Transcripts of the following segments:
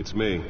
It's me.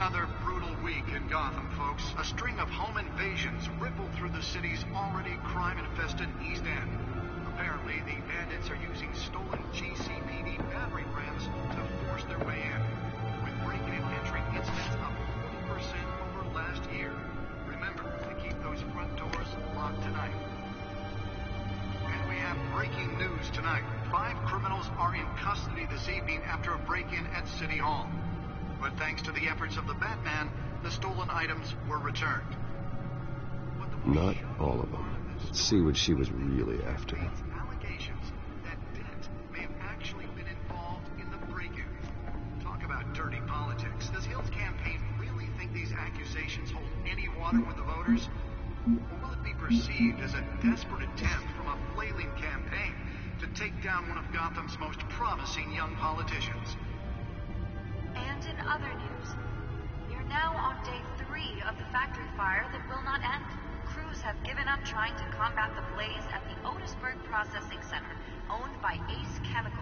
Another brutal week in Gotham, folks. A string of home invasions rippled through the city's already crime-infested East End. Apparently, the bandits are using stolen GCPD battering rams to force their way in, with break-in and entry incidents up 40% over last year. Remember to keep those front doors locked tonight. And we have breaking news tonight. 5 criminals are in custody this evening after a break-in at City Hall. But thanks to the efforts of the Batman, the stolen items were returned. Not all of them. Let's see what she was really after. Allegations that Dent may have actually been involved in the break-in. Talk about dirty politics. Does Hill's campaign really think these accusations hold any water with the voters? Or will it be perceived as a desperate attempt from a flailing campaign to take down one of Gotham's most promising young politicians? And in other news, we are now on day 3 of the factory fire that will not end. Crews have given up trying to combat the blaze at the Otisburg Processing Center, owned by Ace Chemical.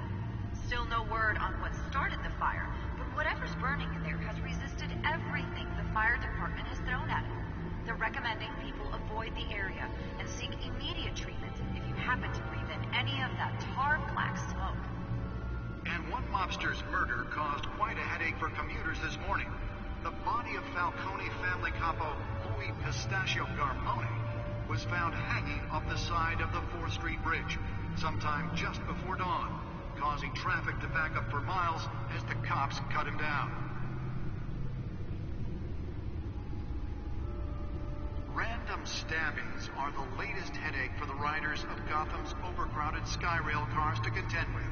Still no word on what started the fire, but whatever's burning in there has resisted everything the fire department has thrown at it. They're recommending people avoid the area and seek immediate treatment if you happen to breathe in any of that tar black smoke. And one mobster's murder caused quite a headache for commuters this morning. The body of Falcone family capo Louis Pistachio Garmone was found hanging off the side of the 4th Street Bridge sometime just before dawn, causing traffic to back up for miles as the cops cut him down. Random stabbings are the latest headache for the riders of Gotham's overcrowded Skyrail cars to contend with.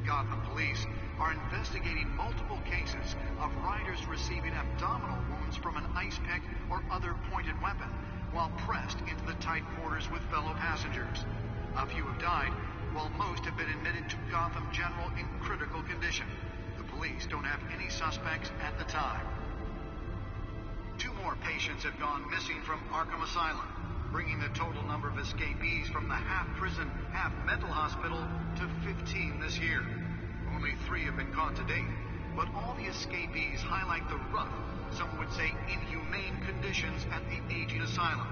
Gotham police are investigating multiple cases of riders receiving abdominal wounds from an ice pick or other pointed weapon while pressed into the tight quarters with fellow passengers. A few have died, while most have been admitted to Gotham General in critical condition. The police don't have any suspects at the time. 2 more patients have gone missing from Arkham Asylum, bringing the total number of escapees from the half-prison, half-mental hospital to 15 this year. Only 3 have been caught to date, but all the escapees highlight the rough, some would say inhumane conditions at the aging asylum.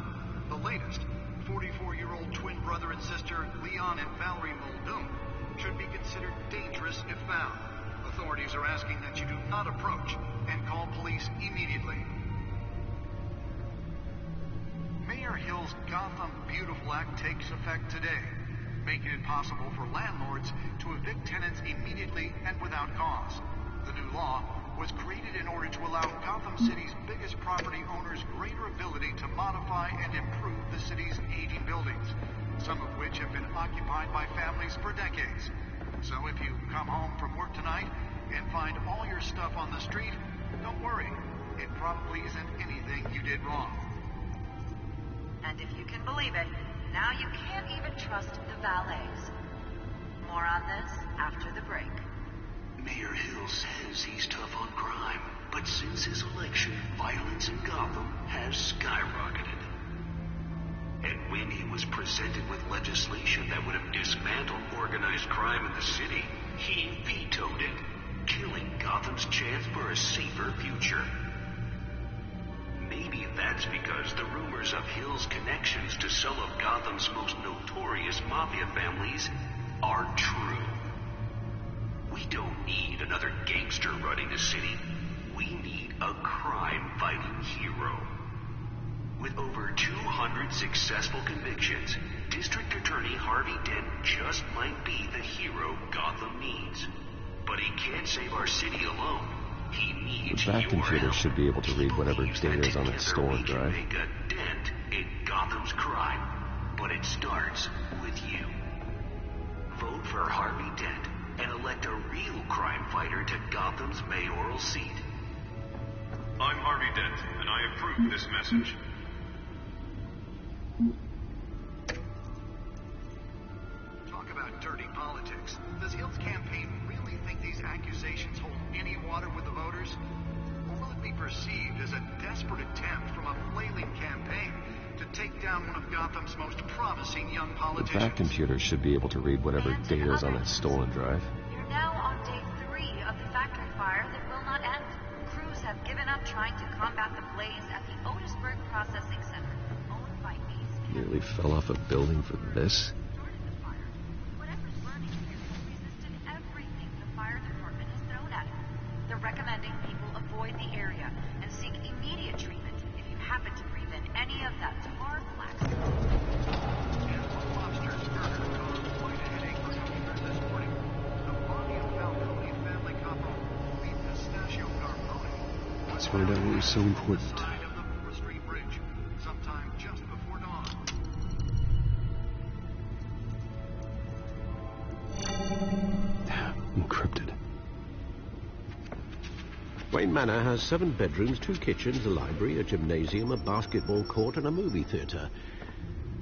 The latest, 44-year-old twin brother and sister Leon and Valerie Muldoon, should be considered dangerous if found. Authorities are asking that you do not approach and call police immediately. Mayor Hill's Gotham Beautiful Act takes effect today, making it possible for landlords to evict tenants immediately and without cause. The new law was created in order to allow Gotham City's biggest property owners greater ability to modify and improve the city's aging buildings, some of which have been occupied by families for decades. So if you come home from work tonight and find all your stuff on the street, don't worry. It probably isn't anything you did wrong. And if you can believe it, now you can't even trust the valets. More on this after the break. Mayor Hill says he's tough on crime, but since his election, violence in Gotham has skyrocketed. And when he was presented with legislation that would have dismantled organized crime in the city, he vetoed it, killing Gotham's chance for a safer future. Maybe that's because the rumors of Hill's connections to some of Gotham's most notorious mafia families are true. We don't need another gangster running the city. We need a crime-fighting hero. With over 200 successful convictions, District Attorney Harvey Dent just might be the hero Gotham needs. But he can't save our city alone. He needs The back your computer help. should be able to read whatever data is on its storage drive. Make a dent in Gotham's crime, but it starts with you. Vote for Harvey Dent and elect a real crime fighter to Gotham's mayoral seat. I'm Harvey Dent, and I approve this message. Talk about dirty politics. Does Hill's campaign really think these accusations hold any water with the voters? Or will it be perceived as a desperate attempt from a flailing campaign to take down one of Gotham's most promising young The politicians? back computer should be able to read whatever And data is on others. that stolen drive. You're now on day 3 of the factory fire that will not end. Crews have given up trying to combat the blaze at the Otisburg Processing Center, owned by Ace. Nearly fell off a building for this. Started the fire. Whatever's burning here has resisted everything the fire department has thrown at it. They're recommending people avoid the area and seek immediate treatment if you happen to breathe in any of that tar black stuff. And one lobster's murder caused quite a headache for commuters this morning. The Mafia Falcone family couple, the Pistachio Carbone, Let's find out what was so important. side of the 4th Street Bridge, sometime just before dawn. Encrypted. Wayne Manor has 7 bedrooms, 2 kitchens, a library, a gymnasium, a basketball court, and a movie theater.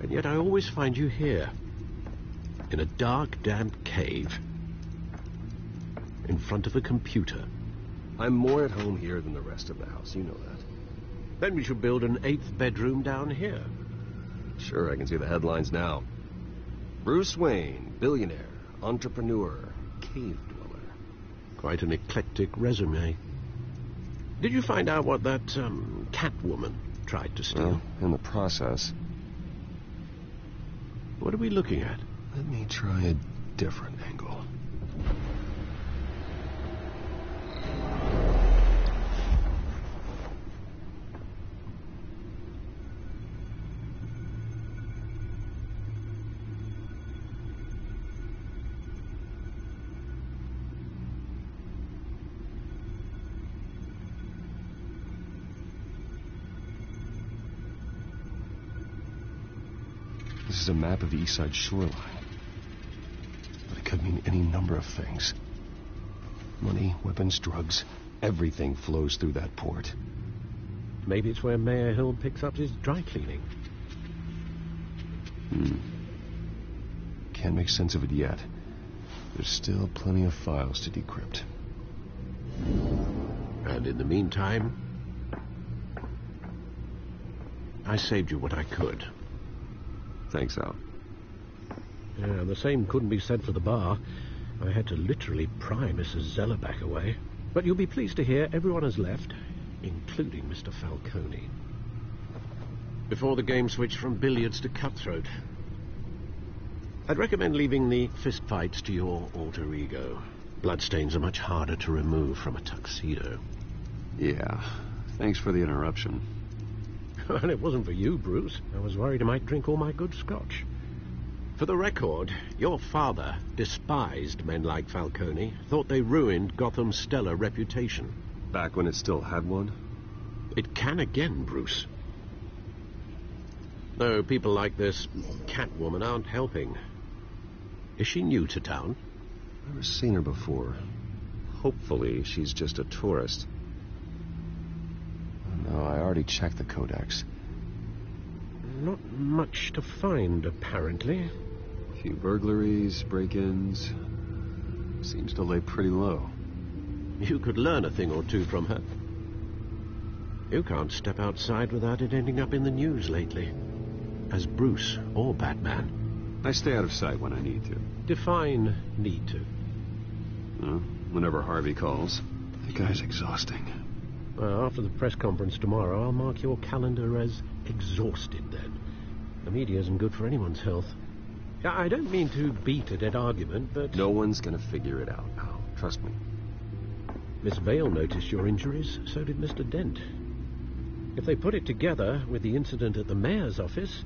And yet I always find you here, in a dark, damp cave, in front of a computer. I'm more at home here than the rest of the house, you know that. Then we should build an 8th bedroom down here. Sure, I can see the headlines now. Bruce Wayne, billionaire, entrepreneur, cave dweller. Quite an eclectic resume. Did you find out what that, Catwoman tried to steal? Well, in the process, What are we looking at? let me try a different angle. This is a map of the East Side shoreline. But it could mean any number of things. Money, weapons, drugs, everything flows through that port. Maybe it's where Mayor Hill picks up his dry cleaning. Can't make sense of it yet. There's still plenty of files to decrypt. And in the meantime, I saved you what I could. Thanks, Al. Yeah, the same couldn't be said for the bar. I had to literally pry Mrs. Zellerback away. But you'll be pleased to hear everyone has left, including Mr. Falcone. Before the game switched from billiards to cutthroat. I'd recommend leaving the fistfights to your alter ego. Bloodstains are much harder to remove from a tuxedo. Yeah. Thanks for the interruption. And it wasn't for you, Bruce. I was worried I might drink all my good scotch. For the record, your father despised men like Falcone, thought they ruined Gotham's stellar reputation. Back when it still had one? It can again, Bruce. No, people like this Catwoman aren't helping. Is she new to town? Never seen her before. Hopefully, she's just a tourist. No, I already checked the codex. Not much to find, apparently. A few burglaries, break-ins. Seems to lay pretty low. You could learn a thing or two from her. You can't step outside without it ending up in the news lately. As Bruce or Batman. I stay out of sight when I need to. Define need to. Whenever Harvey calls. The guy's exhausting. Well, after the press conference tomorrow, I'll mark your calendar as exhausted then. The media isn't good for anyone's health. I don't mean to beat a dead argument, but... No one's gonna figure it out, Al. Trust me. Miss Vale noticed your injuries, so did Mr. Dent. If they put it together with the incident at the mayor's office,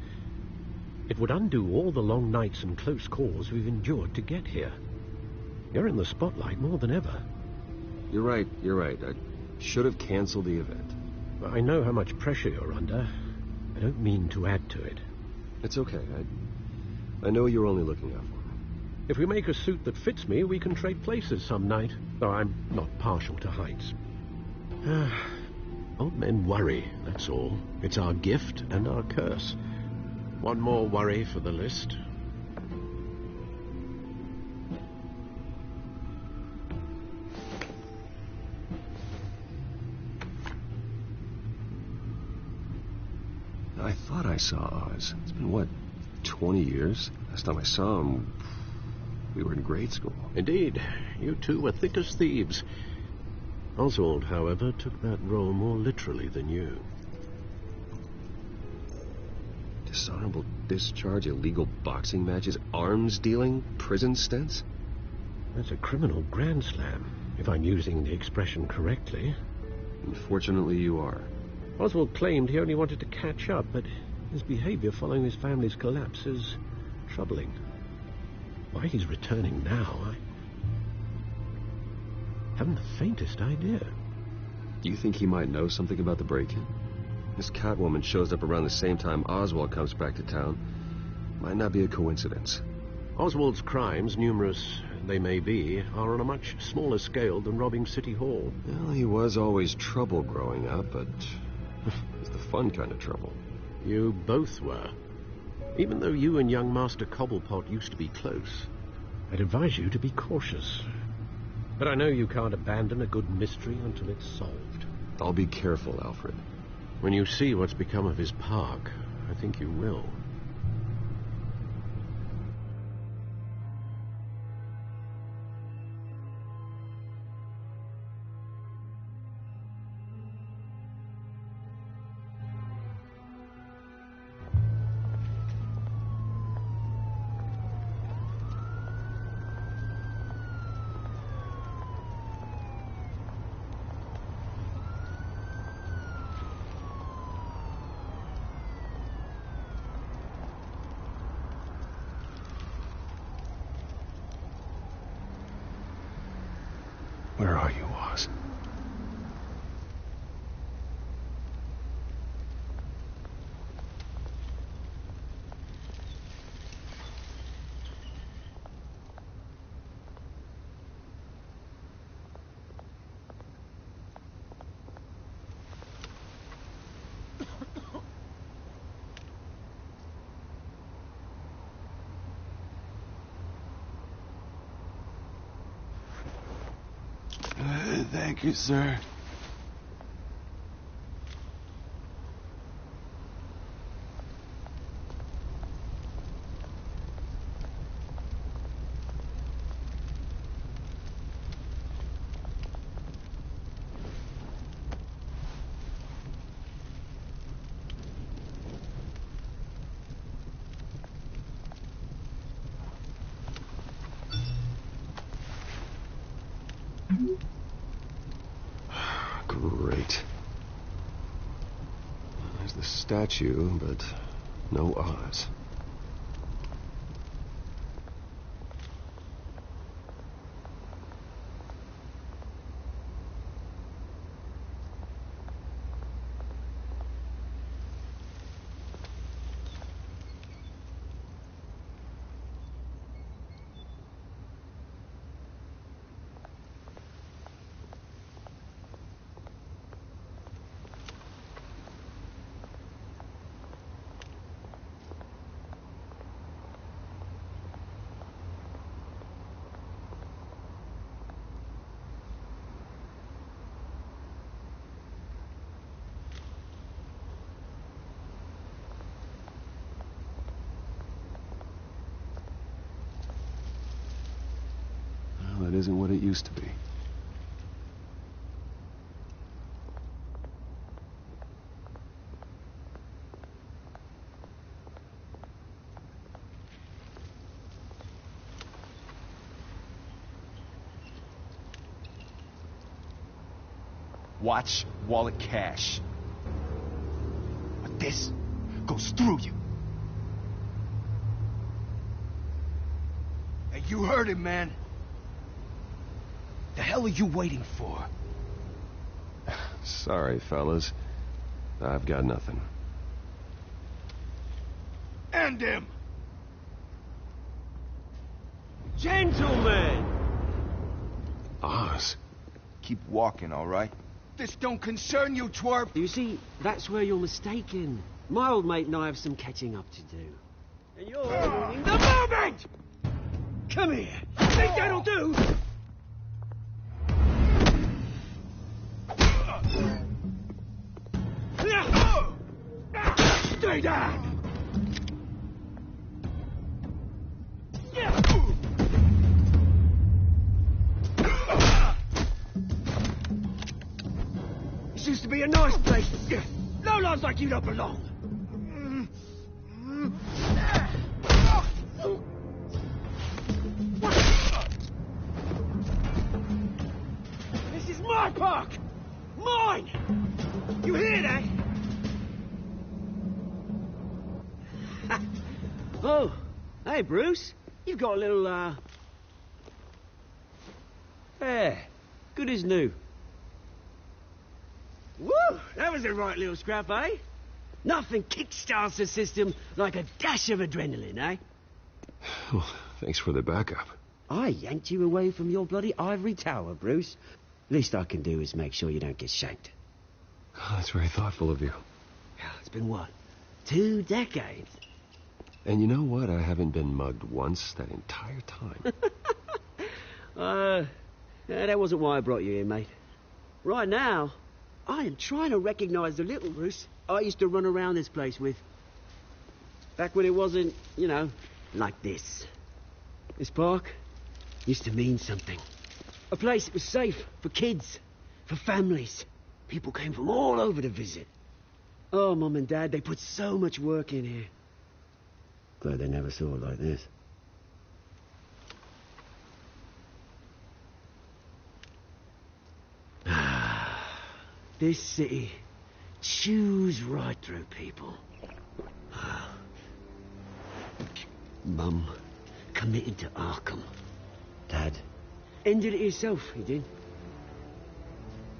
it would undo all the long nights and close calls we've endured to get here. You're in the spotlight more than ever. You're right. I should have canceled the event. I know how much pressure you're under. I don't mean to add to it. It's okay. I know you're only looking out for me. If we make a suit that fits me, we can trade places some night, though I'm not partial to heights. Old men worry, that's all. It's our gift and our curse. One more worry for the list. I thought I saw Oz. It's been, what, 20 years? Last time I saw him, we were in grade school. Indeed, you two were thick as thieves. Oswald, however, took that role more literally than you. Dishonorable discharge, illegal boxing matches, arms dealing, prison stints? That's a criminal grand slam, if I'm using the expression correctly. Unfortunately, you are. Oswald claimed he only wanted to catch up, but his behavior following his family's collapse is troubling. Why he's returning now, I haven't the faintest idea. Do you think he might know something about the break-in? This Catwoman shows up around the same time Oswald comes back to town. Might not be a coincidence. Oswald's crimes, numerous they may be, are on a much smaller scale than robbing City Hall. Well, he was always trouble growing up, but it's the fun kind of trouble. You both were. Even though you and young Master Cobblepot used to be close, I'd advise you to be cautious. But I know you can't abandon a good mystery until it's solved. I'll be careful, Alfred. When you see what's become of his park, I think you will. Where are you, Oz? Thank you, sir. Great. There's the statue, but no Oz. Well, that isn't what it used to be. Watch wallet cash. But this goes through you. Hey, you heard him, man. The hell are you waiting for? Sorry, fellas. I've got nothing. End him! Gentlemen! Oz. Keep walking, all right? This don't concern you, twerp. You see, that's where you're mistaken. My old mate and I have some catching up to do. And you're ruining the moment! Come here. Think that'll do? Stay down! This used to be a nice place. No lives like you don't belong. This is my park! Mine! You hear that? Oh, hey, Bruce. You've got a little, Yeah, good as new. Woo! That was a right little scrap, eh? Nothing kickstarts the system like a dash of adrenaline, eh? Well, thanks for the backup. I yanked you away from your bloody ivory tower, Bruce. Least I can do is make sure you don't get shanked. Oh, that's very thoughtful of you. Yeah, it's been what? 2 decades? And you know what? I haven't been mugged once that entire time. Yeah, that wasn't why I brought you here, mate. Right now, I am trying to recognize the little Bruce I used to run around this place with. Back when it wasn't, you know, like this. This park used to mean something. A place that was safe for kids, for families. People came from all over to visit. Oh, Mum and Dad, they put so much work in here. Glad they never saw it like this. This city chews right through people. Mum committed to Arkham. Dad ended it himself, he did.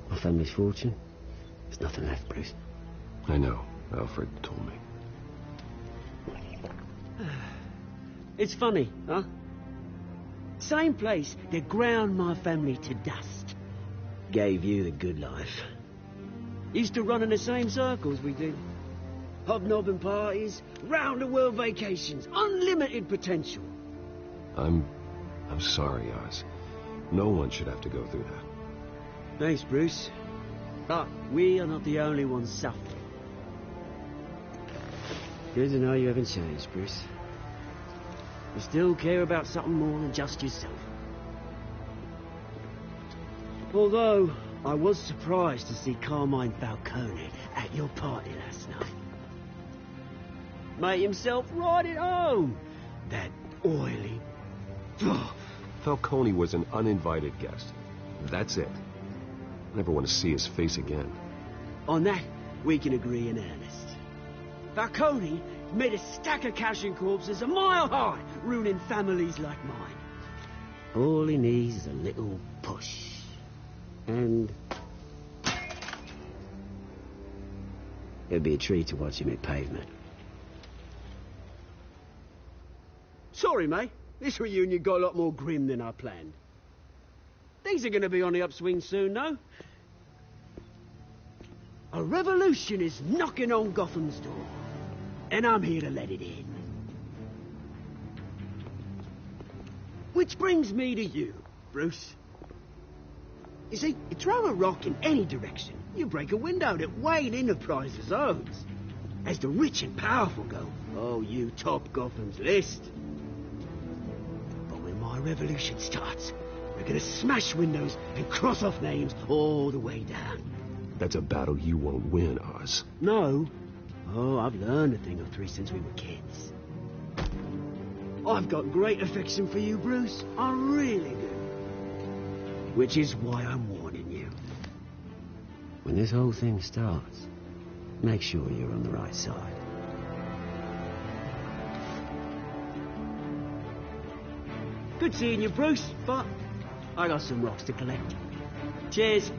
My family's fortune, there's nothing left, Bruce. I know. Alfred told me. It's funny, huh? Same place that ground my family to dust. Gave you the good life. Used to run in the same circles we did. Hobnobbing parties, round-the-world vacations, unlimited potential. I'm sorry, Oz. No one should have to go through that. Thanks, Bruce. But we are not the only ones suffering. Good to know you haven't changed, Bruce. You still care about something more than just yourself. Although, I was surprised to see Carmine Falcone at your party last night. Made himself right at home. That oily... Falcone was an uninvited guest. That's it. I never want to see his face again. On that, we can agree in earnest. Falcone made a stack of cashing corpses a mile high, ruining families like mine. All he needs is a little push. And... it'd be a treat to watch him hit pavement. Sorry, mate. This reunion got a lot more grim than I planned. Things are going to be on the upswing soon, though. A revolution is knocking on Gotham's door. And I'm here to let it in. Which brings me to you, Bruce. You see, you throw a rock in any direction, you break a window that Wayne Enterprises owns. As the rich and powerful go, oh, you top Gotham's list. But when my revolution starts, we're gonna smash windows and cross off names all the way down. That's a battle you won't win, Oz. No. Oh, I've learned a thing or three since we were kids. I've got great affection for you, Bruce. I really do. Which is why I'm warning you. When this whole thing starts, make sure you're on the right side. Good seeing you, Bruce, but I got some rocks to collect. Cheers.